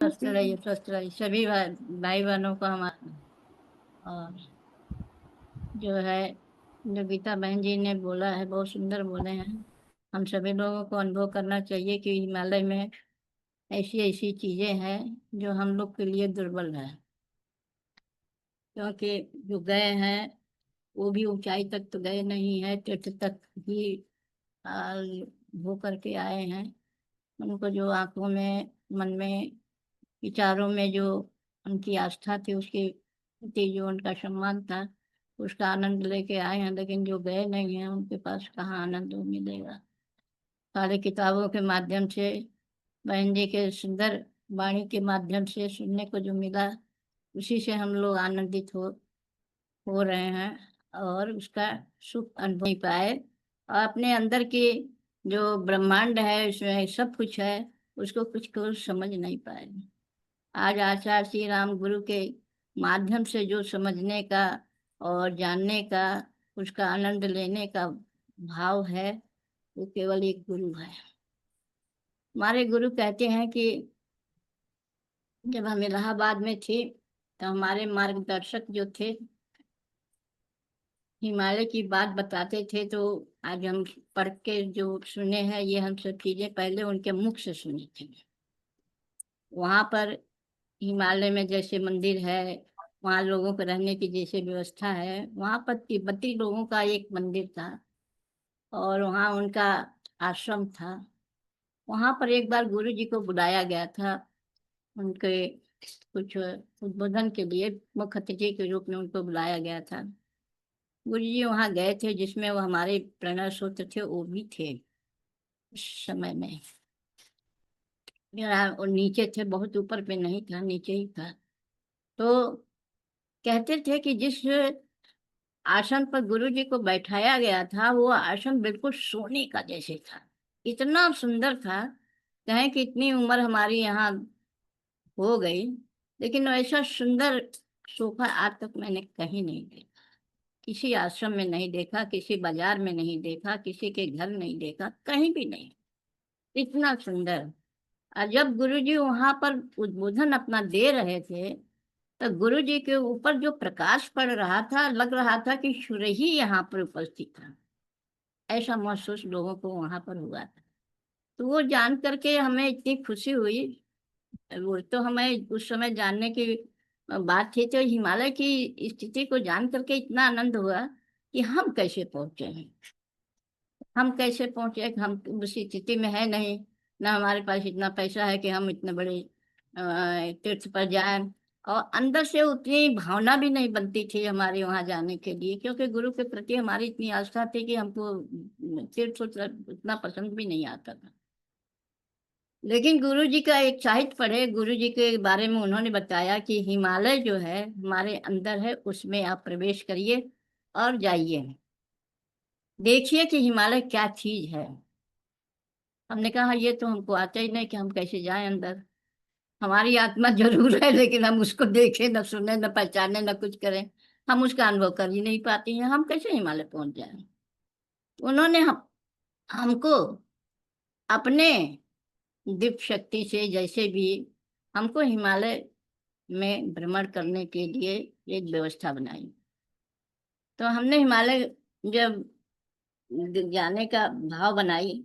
स्वस्थ रहिए सभी भाई बहनों को हमारा। और जो है, जो गीता बहन जी ने बोला है बहुत सुंदर बोले हैं। हम सभी लोगों को अनुभव करना चाहिए कि हिमालय में ऐसी ऐसी चीजें हैं जो हम लोग के लिए दुर्बल है, क्योंकि जो गए हैं वो भी ऊंचाई तक तो गए नहीं है, तीर्थ तक ही आ, वो करके आए हैं। उनको जो आंखों में, मन में, विचारों में जो उनकी आस्था थी, उसके प्रति जो उनका सम्मान था, उसका आनंद लेके आए हैं। लेकिन जो गए नहीं हैं उनके पास कहाँ आनंद मिलेगा। सारे किताबों के माध्यम से, बहन जी के सुंदर वाणी के माध्यम से सुनने को जो मिला, उसी से हम लोग आनंदित हो रहे हैं और उसका सुख अनुभव नहीं पाए। और अपने अंदर की जो ब्रह्मांड है, उसमें सब कुछ है, उसको कुछ को समझ नहीं पाए। आज आचार्य श्री राम गुरु के माध्यम से जो समझने का और जानने का, उसका आनंद लेने का भाव है, वो केवल एक गुरु है। हमारे गुरु कहते हैं कि जब हम इलाहाबाद में थे तो हमारे मार्गदर्शक जो थे हिमालय की बात बताते थे। तो आज हम पढ़ के जो सुने हैं, ये हम सब चीजें पहले उनके मुख से सुनी थी। वहां पर हिमालय में जैसे मंदिर है, वहाँ लोगों को रहने की जैसे व्यवस्था है, वहाँ पर तिब्बती लोगों का एक मंदिर था और वहाँ उनका आश्रम था। वहाँ पर एक बार गुरु जी को बुलाया गया था, उनके कुछ उद्बोधन के लिए मुख्य अतिथि के रूप में उनको बुलाया गया था। गुरु जी वहाँ गए थे, जिसमें वो हमारे प्रणव सूत्र थे वो भी थे उस समय में। और नीचे थे, बहुत ऊपर पे नहीं था, नीचे ही था। तो कहते थे कि जिस आसन पर गुरु जी को बैठाया गया था, वो आसन बिल्कुल सोने का जैसे था, इतना सुंदर था। कहें कि इतनी उम्र हमारी यहाँ हो गई, लेकिन ऐसा सुंदर सोफा आज तक मैंने कहीं नहीं देखा। किसी आश्रम में नहीं देखा, किसी बाजार में नहीं देखा, किसी के घर नहीं देखा, कहीं भी नहीं। इतना सुंदर। और जब गुरु जी वहां पर उद्बोधन अपना दे रहे थे, तो गुरु जी के ऊपर जो प्रकाश पड़ रहा था, लग रहा था कि सूर्य ही यहाँ पर उपस्थित था। ऐसा महसूस लोगों को वहां पर हुआ था। तो वो जान करके हमें इतनी खुशी हुई। वो तो हमें उस समय जानने की बात थी, तो हिमालय की स्थिति को जान करके इतना आनंद हुआ कि हम कैसे पहुंचे हैं। हम कैसे पहुंचे, हम उस स्थिति में है नहीं, ना हमारे पास इतना पैसा है कि हम इतने बड़े तीर्थ पर जाएं। और अंदर से उतनी भावना भी नहीं बनती थी हमारे वहां जाने के लिए, क्योंकि गुरु के प्रति हमारी इतनी आस्था थी कि हमको तीर्थ उतना पसंद भी नहीं आता था। लेकिन गुरु जी का एक साहित्य पढ़े, गुरु जी के बारे में उन्होंने बताया कि हिमालय जो है हमारे अंदर है, उसमें आप प्रवेश करिए और जाइए, देखिए कि हिमालय क्या चीज है। हमने कहा ये तो हमको आता ही नहीं कि हम कैसे जाएं अंदर। हमारी आत्मा जरूर है, लेकिन हम उसको देखें, न सुने, न पहचाने, न कुछ करें। हम उसका अनुभव कर ही नहीं पाते हैं, हम कैसे हिमालय पहुंच जाएं। उन्होंने हमको अपने दिव्य शक्ति से जैसे भी हमको हिमालय में भ्रमण करने के लिए एक व्यवस्था बनाई। तो हमने हिमालय जब जाने का भाव बनाई,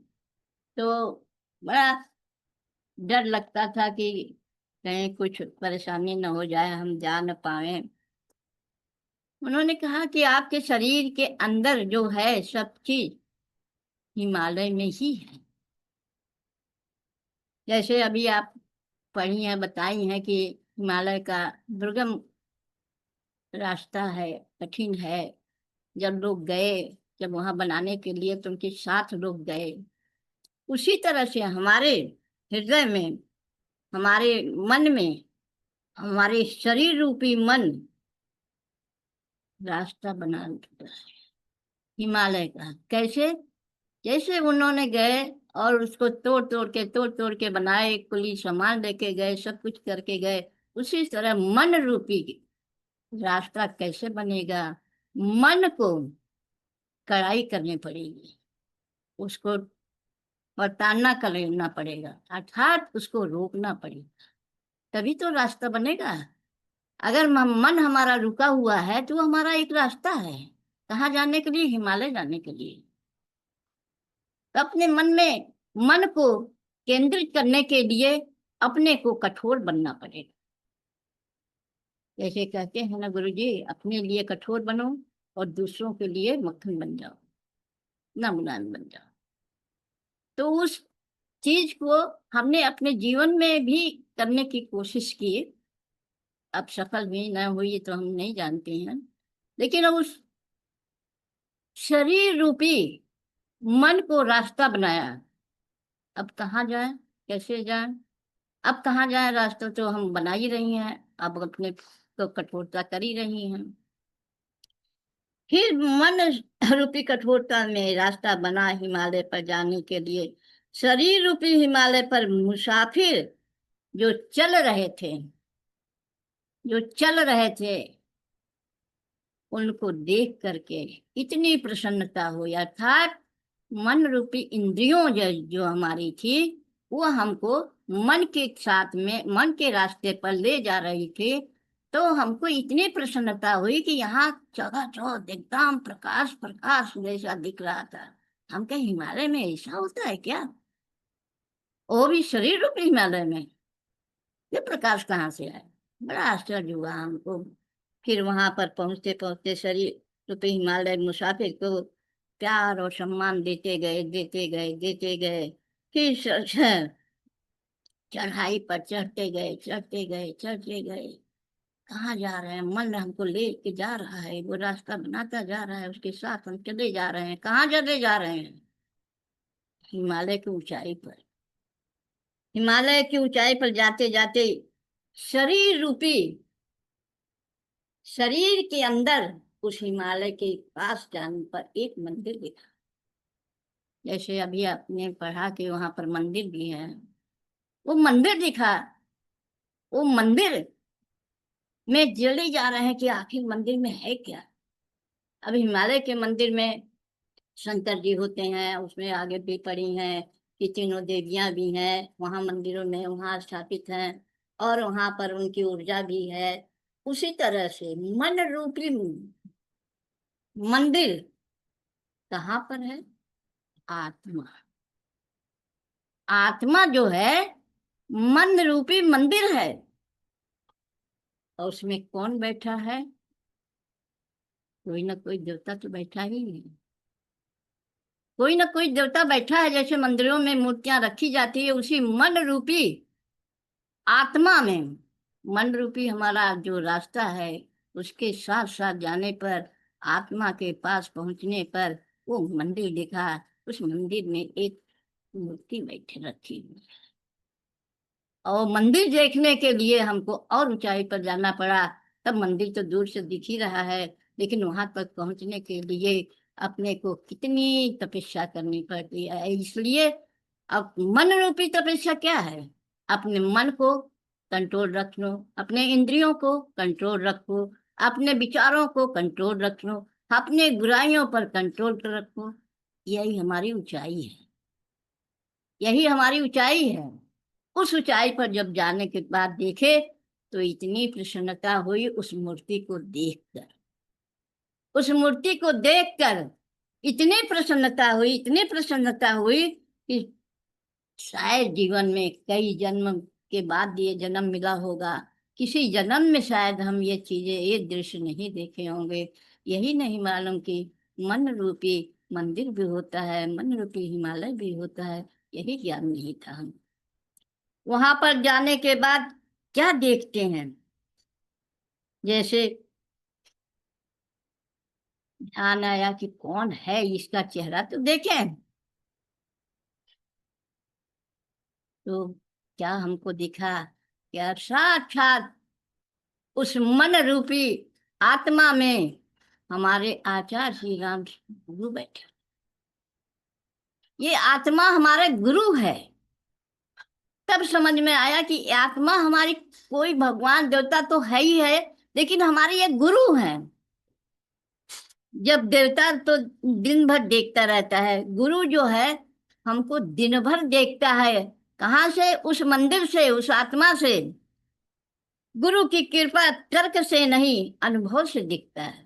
तो बड़ा डर लगता था कि कहीं कुछ परेशानी न हो जाए, हम जा न पाए। उन्होंने कहा कि आपके शरीर के अंदर जो है सब चीज हिमालय में ही है। जैसे अभी आप पढ़ी हैं, बताई हैं कि हिमालय का दुर्गम रास्ता है, कठिन है। जब लोग गए, जब वहां बनाने के लिए, तो उनके साथ लोग गए। उसी तरह से हमारे हृदय में, हमारे मन में, हमारे शरीर रूपी मन रास्ता बना देता है हिमालय का। कैसे? जैसे उन्होंने गए और उसको तोड़ तोड़ के बनाए, एक कुली सामान लेके गए, सब कुछ करके गए। उसी तरह मन रूपी रास्ता कैसे बनेगा? मन को कड़ाई करनी पड़ेगी, उसको प्रताड़ना करना पड़ेगा, अर्थात उसको रोकना पड़ेगा। तभी तो रास्ता बनेगा। अगर मन हमारा रुका हुआ है तो वो हमारा एक रास्ता है। कहाँ जाने के लिए? हिमालय जाने के लिए। तो अपने मन को केंद्रित करने के लिए अपने को कठोर बनना पड़ेगा। जैसे कहते हैं ना गुरुजी, अपने लिए कठोर बनो और दूसरों के लिए मक्खन बन जाओ, नमूनान बन जाओ। तो उस चीज को हमने अपने जीवन में भी करने की कोशिश की। अब सफल हुई ना हुई तो हम नहीं जानते हैं, लेकिन अब उस शरीर रूपी मन को रास्ता बनाया। अब कहाँ जाए, कैसे जाए? अब कहाँ जाए? रास्ता तो हम बना ही रही हैं, अब अपने तो कठोरता कर ही रही हैं। फिर मन रूपी कठोरता में रास्ता बना हिमालय पर जाने के लिए। शरीर रूपी हिमालय पर मुसाफिर जो चल रहे थे, जो चल रहे थे, उनको देख करके इतनी प्रसन्नता हुई। अर्थात मन रूपी इंद्रियों जो हमारी थी, वो हमको मन के साथ में, मन के रास्ते पर ले जा रही थी। तो हमको इतनी प्रसन्नता हुई कि यहाँ जगह जगह एकदम प्रकाश प्रकाश जैसा दिख रहा था। हम कहे हिमालय में ऐसा होता है क्या? वो भी शरीर रूपी हिमालय में ये प्रकाश कहाँ से आया? बड़ा आश्चर्य हुआ हमको। फिर वहां पर पहुंचते पहुंचते शरीर रूपी हिमालय मुसाफिर को प्यार और सम्मान देते गए, देते गए, देते गए। फिर चढ़ाई पर चढ़ते गए, चढ़ते गए, चढ़ते गए। कहाँ जा रहे हैं? मन हमको ले के जा रहा है, वो रास्ता बनाता जा रहा है, उसके साथ हम चले जा रहे हैं। कहाँ चले जा रहे हैं? हिमालय की ऊंचाई पर। हिमालय की ऊंचाई पर जाते जाते शरीर रूपी, शरीर के अंदर उस हिमालय के पास जाने पर एक मंदिर दिखा। जैसे अभी आपने पढ़ा कि वहां पर मंदिर भी है, वो मंदिर दिखा। वो मंदिर में जल्दी जा रहे हैं कि आखिर मंदिर में है क्या। अब हिमालय के मंदिर में शंकर जी होते हैं, उसमें आगे भी पड़ी हैं कि तीनों देवियां भी हैं वहां मंदिरों में, वहां स्थापित हैं, और वहां पर उनकी ऊर्जा भी है। उसी तरह से मन रूपी मंदिर कहाँ पर है? आत्मा। आत्मा जो है मन रूपी मंदिर है। और उसमें कौन बैठा है? कोई ना कोई देवता तो बैठा ही है। कोई ना कोई देवता बैठा है। जैसे मंदिरों में मूर्तियां रखी जाती है, उसी मन रूपी आत्मा में, मन रूपी हमारा जो रास्ता है, उसके साथ साथ जाने पर, आत्मा के पास पहुंचने पर वो मंदिर दिखा। उस मंदिर में एक मूर्ति बैठे रखी हुई है। और मंदिर देखने के लिए हमको और ऊंचाई पर जाना पड़ा। तब मंदिर तो दूर से दिख ही रहा है, लेकिन वहां तक पहुंचने के लिए अपने को कितनी तपस्या करनी पड़ती है। इसलिए अब मन रूपी तपस्या क्या है? अपने मन को कंट्रोल रख लो, अपने इंद्रियों को कंट्रोल रखो, अपने विचारों को कंट्रोल रख लो, अपने बुराइयों पर कंट्रोल रखो। यही हमारी ऊंचाई है, यही हमारी ऊंचाई है। उस ऊंचाई पर जब जाने के बाद देखे तो इतनी प्रसन्नता हुई उस मूर्ति को देखकर। उस मूर्ति को देखकर इतनी प्रसन्नता हुई, इतनी प्रसन्नता हुई कि शायद जीवन में कई जन्म के बाद ये जन्म मिला होगा, किसी जन्म में शायद हम ये चीजें, ये दृश्य नहीं देखे होंगे। यही नहीं मालूम कि मन रूपी मंदिर भी होता है, मन रूपी हिमालय भी होता है। यही ज्ञान नहीं था हम। वहां पर जाने के बाद क्या देखते हैं? जैसे ध्यान आया कि कौन है, इसका चेहरा तो देखें। तो क्या हमको दिखा? क्या साक्षात उस मन रूपी आत्मा में हमारे आचार्य श्री राम गुरु बैठे। ये आत्मा हमारे गुरु है। तब समझ में आया कि आत्मा हमारी, कोई भगवान देवता तो है ही है, लेकिन हमारे ये गुरु हैं। जब देवता तो दिन भर देखता रहता है, गुरु जो है हमको दिन भर देखता है। कहाँ से? उस मंदिर से, उस आत्मा से। गुरु की कृपा तर्क से नहीं, अनुभव से दिखता है।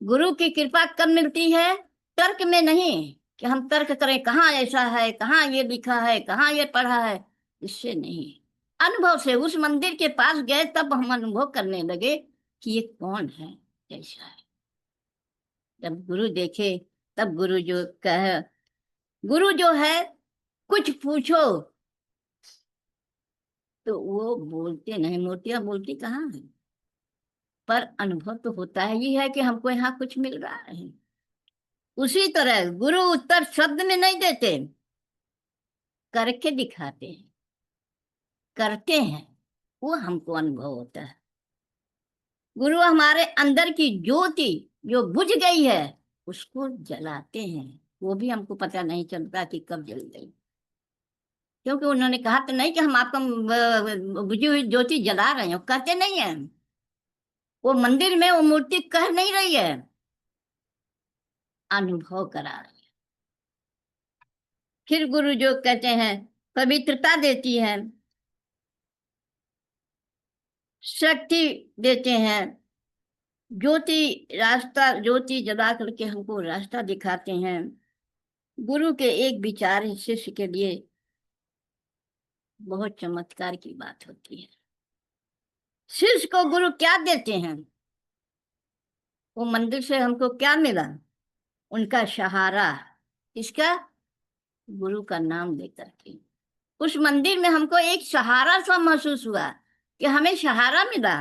गुरु की कृपा कब मिलती है? तर्क में नहीं, कि हम तर्क करें कहाँ ऐसा है, कहाँ ये लिखा है, कहाँ ये पढ़ा है, इससे नहीं। अनुभव से उस मंदिर के पास गए तब हम अनुभव करने लगे कि ये कौन है, कैसा है। जब गुरु देखे तब गुरु जो कह, गुरु जो है, कुछ पूछो तो वो बोलते नहीं, मूर्तियां बोलती कहाँ है। पर अनुभव तो होता ही है कि हमको यहाँ कुछ मिल रहा है। उसी तरह गुरु उत्तर शब्द में नहीं देते, करके दिखाते हैं, करते हैं, वो हमको अनुभव होता है। गुरु हमारे अंदर की ज्योति जो बुझ गई है उसको जलाते हैं, वो भी हमको पता नहीं चलता कि कब जल गई। क्योंकि उन्होंने कहा तो नहीं कि हम आपका बुझी हुई ज्योति जला रहे हैं, वो कहते नहीं है। वो मंदिर में वो मूर्ति कह नहीं रही है, अनुभव करा रही है। फिर गुरु जो कहते हैं, पवित्रता देती है, शक्ति देते हैं, ज्योति, रास्ता, ज्योति जला करके हमको रास्ता दिखाते हैं। गुरु के एक विचार शिष्य के लिए बहुत चमत्कार की बात होती है। शिष्य को गुरु क्या देते हैं? वो मंदिर से हमको क्या मिला? उनका सहारा। इसका, गुरु का नाम लेकर के उस मंदिर में हमको एक सहारा सा महसूस हुआ कि हमें सहारा मिला।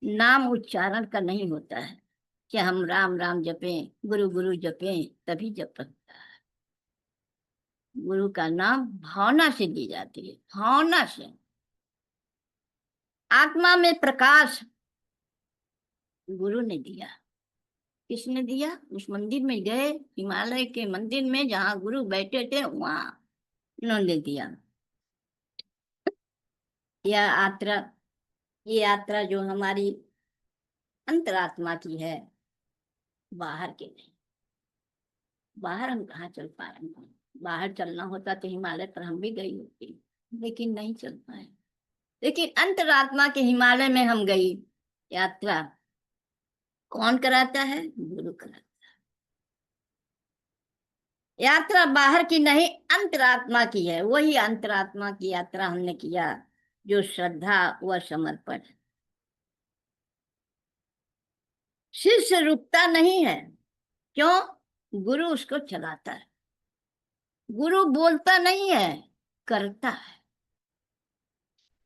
नाम उच्चारण का नहीं होता है कि हम राम राम जपें, गुरु गुरु जपें, तभी जप सकता है। गुरु का नाम भावना से दी जाती है, भावना से। आत्मा में प्रकाश गुरु ने दिया। किसने दिया? उस मंदिर में गए, हिमालय के मंदिर में जहाँ गुरु बैठे थे वहां उन्होंने दिया। यह यात्रा, ये यात्रा जो हमारी अंतरात्मा की है, बाहर की नहीं। बाहर हम कहाँ चल पाएंगे? बाहर चलना होता तो हिमालय पर हम भी गई होती, लेकिन नहीं चल पाए। लेकिन अंतरात्मा के हिमालय में हम गई। यात्रा कौन कराता है? गुरु कराता। यात्रा बाहर की नहीं, अंतरात्मा की है। वही अंतरात्मा की यात्रा हमने किया, जो श्रद्धा व समर्पण। शिष्य रुकता नहीं है। क्यों? गुरु उसको चलाता है। गुरु बोलता नहीं है, करता है।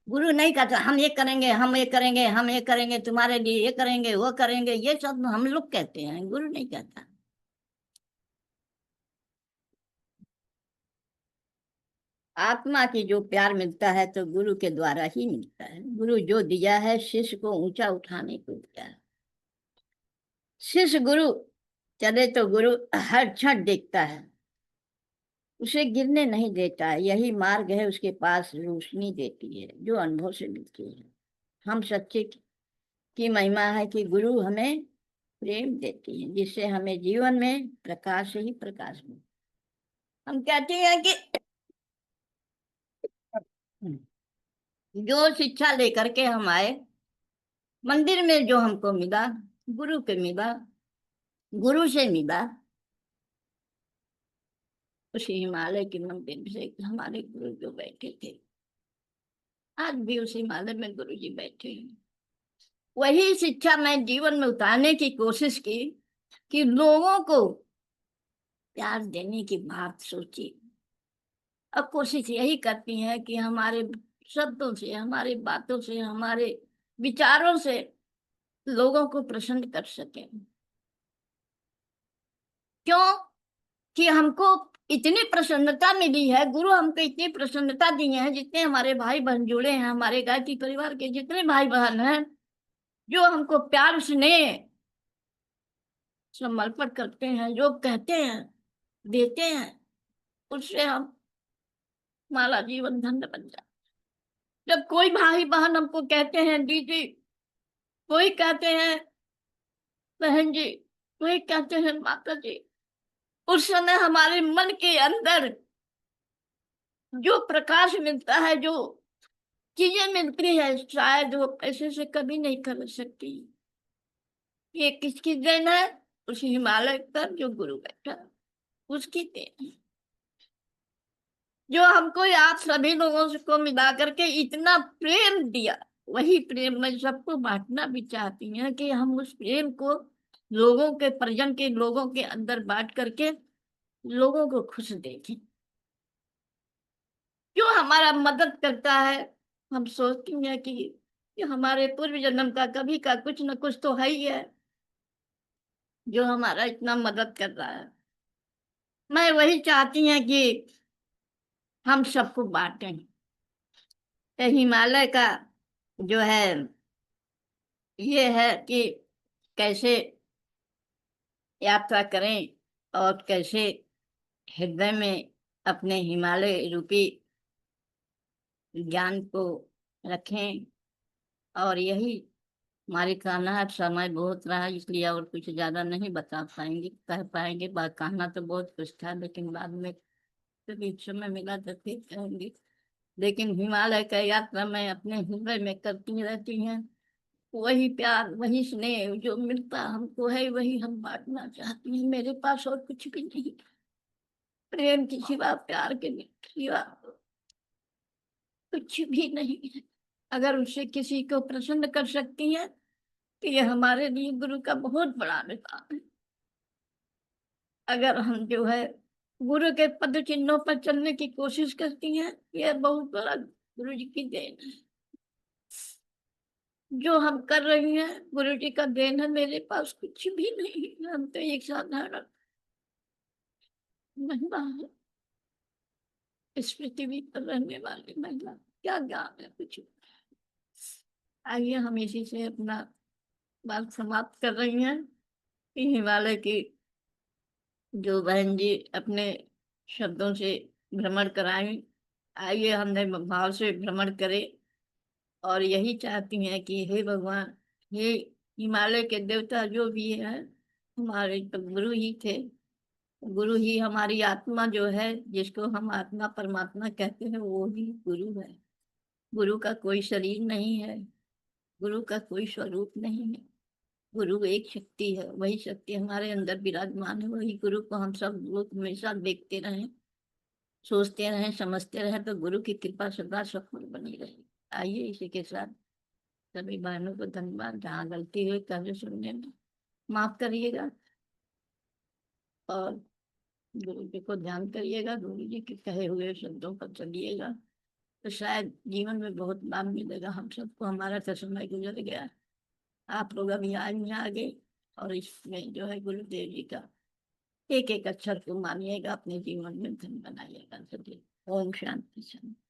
गुरु नहीं कहता हम ये करेंगे, हम ये करेंगे, हम ये करेंगे तुम्हारे लिए, ये करेंगे, वो करेंगे, ये सब हम लोग कहते हैं, गुरु नहीं कहता। आत्मा की जो प्यार मिलता है तो गुरु के द्वारा ही मिलता है। गुरु जो दिया है शिष्य को ऊंचा उठाने को दिया है। शिष्य गुरु चले तो गुरु हर क्षण देखता है, उसे गिरने नहीं देता है। यही मार्ग है उसके पास रोशनी देती है जो अनुभव से मिलती है। हम सच्चे की महिमा है कि गुरु हमें प्रेम देती है, जिससे हमें जीवन में प्रकाश ही प्रकाश मिले। हम कहते हैं कि जो शिक्षा लेकर के हम आए, मंदिर में जो हमको मिला, गुरु के मिला, गुरु से मिला। उस हिमालय के मंदिर से हमारे गुरु जो बैठे थे, आज भी उस हिमालय में गुरु जी बैठे हैं। वही शिक्षा मैं जीवन में उतारने की कोशिश की कि लोगों को प्यार देने की बात सोची। अब कोशिश यही करती है कि हमारे शब्दों से, हमारी बातों से, हमारे विचारों से लोगों को प्रसन्न कर सके। क्यों? कि हमको इतनी प्रसन्नता मिली है, गुरु हमको इतनी प्रसन्नता दी है। जितने हमारे भाई बहन जुड़े हैं, हमारे गायत्री परिवार के जितने भाई बहन हैं, जो हमको प्यार स्नेह समर्पण करते हैं, जो कहते हैं, देते हैं, उससे हम, हमारा जीवन धन्य बन जाए। जब कोई भाई बहन हमको कहते हैं दीदी, कोई कहते हैं बहन जी, कोई कहते हैं माता जी, उस समय हमारे मन के अंदर जो प्रकाश मिलता है, जो चीजें मिलती है, शायद वो पैसे से कभी नहीं खरीद सकती। ये किसकी देन है? उस हिमालय पर जो गुरु बैठा, उसकी देन है, जो हमको आप सभी लोगों से को मिला करके इतना प्रेम दिया। वही प्रेम मैं सबको बांटना भी चाहती हूँ, कि हम उस प्रेम को लोगों के, परिजन के लोगों के अंदर बांट करके लोगों को खुश देखें। जो हमारा मदद करता है, हम सोचते हैं कि ये हमारे पूर्व जन्म का कभी का कुछ न कुछ तो है ही है, जो हमारा इतना मदद कर रहा है। मैं वही चाहती हैं कि हम सबको बांटें। ये हिमालय का जो है, ये है कि कैसे यात्रा करें और कैसे हृदय में अपने हिमालय रूपी ज्ञान को रखें। और यही हमारे कहना है। समय बहुत रहा, इसलिए और कुछ ज्यादा नहीं बता पाएंगे, कह पाएंगे। बात कहना तो बहुत कुछ था, लेकिन बाद में कभी समय मिला तो फिर कहेंगे। लेकिन हिमालय का यात्रा मैं अपने हृदय में करती रहती हैं। वही प्यार, वही स्नेह जो मिलता हमको है, वही हम बांटना चाहती हैं। मेरे पास और कुछ भी नहीं, प्रेम के सिवा, प्यार के सिवा कुछ भी नहीं है। अगर उससे किसी को प्रसन्न कर सकती हैं तो ये हमारे लिए गुरु का बहुत बड़ा मिसाल है। अगर हम जो है गुरु के पद चिन्हों पर चलने की कोशिश करती हैं, यह बहुत बड़ा गुरु जी की देन है। जो हम कर रही हैं गुरु जी का देन है। मेरे पास कुछ भी नहीं है, हम तो एक साधारण महिला है, इस पृथ्वी पर रहने वाली महिला। क्या ज्ञान है कुछ। आइए हम इसी से अपना बात समाप्त कर रही हैं कि हिमालय की जो बहन जी अपने शब्दों से भ्रमण कराएं। आइए हमने भाव से भ्रमण करें, और यही चाहती हैं कि हे भगवान, हे हिमालय के देवता जो भी है, हमारे तो गुरु ही थे। गुरु ही हमारी आत्मा जो है, जिसको हम आत्मा परमात्मा कहते हैं, वो ही गुरु है। गुरु का कोई शरीर नहीं है, गुरु का कोई स्वरूप नहीं है। गुरु एक शक्ति है, वही शक्ति हमारे अंदर विराजमान है। वही गुरु को हम सब लोग हमेशा देखते रहें, सोचते रहें, समझते रहें, तो गुरु की कृपा सदा सफल बनी रहेगी। आइए इसी के साथ सभी बहनों को धन्यवाद। जहाँ गलती हुई कभी सुनने में माफ करिएगा, और गुरु जी को ध्यान करिएगा, गुरु जी के कहे हुए शब्दों पर चलिएगा, तो शायद जीवन में बहुत लाभ मिलेगा हम सबको। हमारा तो समय गुजर गया, आप लोग अभी आए आगे, और इसमें जो है गुरुदेव जी का एक एक अक्षर को मानिएगा, अपने जीवन में धन बनाइएगा। सभी ओम शांति शांति।